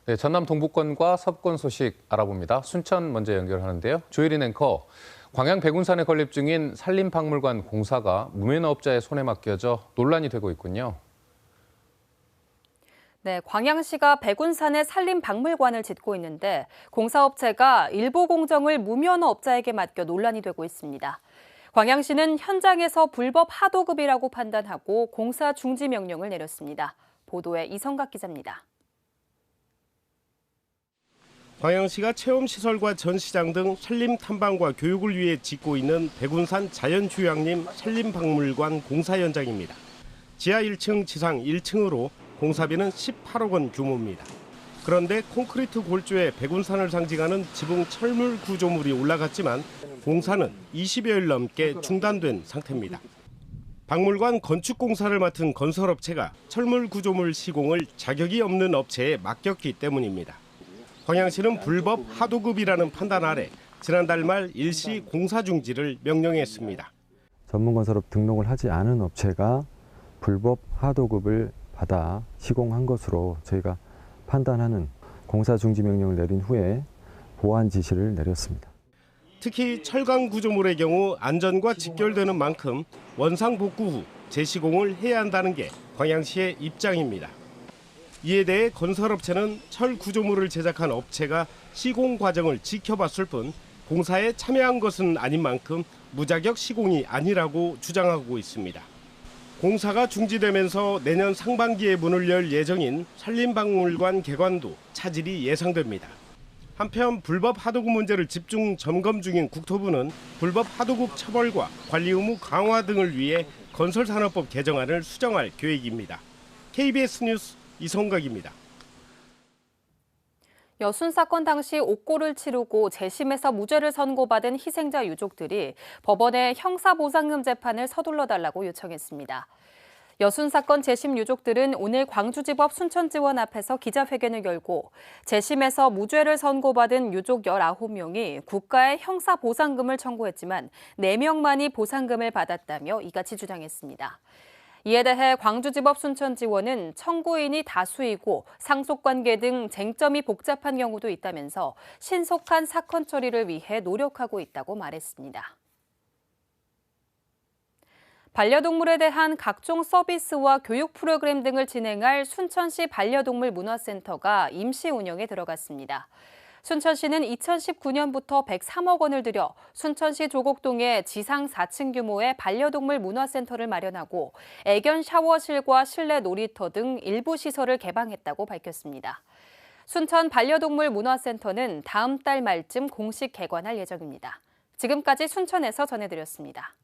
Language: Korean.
네, 전남 동부권과 서부권 소식 알아봅니다. 순천 먼저 연결하는데요. 조혜린 앵커, 광양 백운산에 건립 중인 산림박물관 공사가 무면허업자의 손에 맡겨져 논란이 되고 있군요. 네, 광양시가 백운산에 산림박물관을 짓고 있는데 공사업체가 일부 공정을 무면허업자에게 맡겨 논란이 되고 있습니다. 광양시는 현장에서 불법 하도급이라고 판단하고 공사 중지 명령을 내렸습니다. 보도에 이성각 기자입니다. 광양시가 체험시설과 전시장 등 산림 탐방과 교육을 위해 짓고 있는 백운산 자연휴양림 산림박물관 공사 현장입니다. 지하 1층, 지상 1층으로 공사비는 18억 원 규모입니다. 그런데 콘크리트 골조에 백운산을 상징하는 지붕 철물 구조물이 올라갔지만 공사는 20여일 넘게 중단된 상태입니다. 박물관 건축 공사를 맡은 건설업체가 철물 구조물 시공을 자격이 없는 업체에 맡겼기 때문입니다. 광양시는 불법 하도급이라는 판단 아래 지난달 말 일시 공사 중지를 명령했습니다. 전문건설업 등록을 하지 않은 업체가 불법 하도급을 받아 시공한 것으로 저희가 판단하는 공사 중지 명령을 내린 후에 보완 지시를 내렸습니다. 특히 철강 구조물의 경우 안전과 직결되는 만큼 원상 복구 후 재시공을 해야 한다는 게 광양시의 입장입니다. 이에 대해 건설업체는 철 구조물을 제작한 업체가 시공 과정을 지켜봤을 뿐 공사에 참여한 것은 아닌 만큼 무자격 시공이 아니라고 주장하고 있습니다. 공사가 중지되면서 내년 상반기에 문을 열 예정인 산림박물관 개관도 차질이 예상됩니다. 한편 불법 하도급 문제를 집중 점검 중인 국토부는 불법 하도급 처벌과 관리 의무 강화 등을 위해 건설산업법 개정안을 수정할 계획입니다. KBS 뉴스 이성각입니다. 여순 사건 당시 옥고를 치르고 재심에서 무죄를 선고받은 희생자 유족들이 법원에 형사보상금 재판을 서둘러 달라고 요청했습니다. 여순 사건 재심 유족들은 오늘 광주지법 순천지원 앞에서 기자회견을 열고 재심에서 무죄를 선고받은 유족 19명이 국가에 형사보상금을 청구했지만 4명만이 보상금을 받았다며 이같이 주장했습니다. 이에 대해 광주지법 순천지원은 청구인이 다수이고 상속관계 등 쟁점이 복잡한 경우도 있다면서 신속한 사건 처리를 위해 노력하고 있다고 말했습니다. 반려동물에 대한 각종 서비스와 교육 프로그램 등을 진행할 순천시 반려동물 문화센터가 임시 운영에 들어갔습니다. 순천시는 2019년부터 103억 원을 들여 순천시 조곡동에 지상 4층 규모의 반려동물 문화센터를 마련하고 애견 샤워실과 실내 놀이터 등 일부 시설을 개방했다고 밝혔습니다. 순천 반려동물 문화센터는 다음 달 말쯤 공식 개관할 예정입니다. 지금까지 순천에서 전해드렸습니다.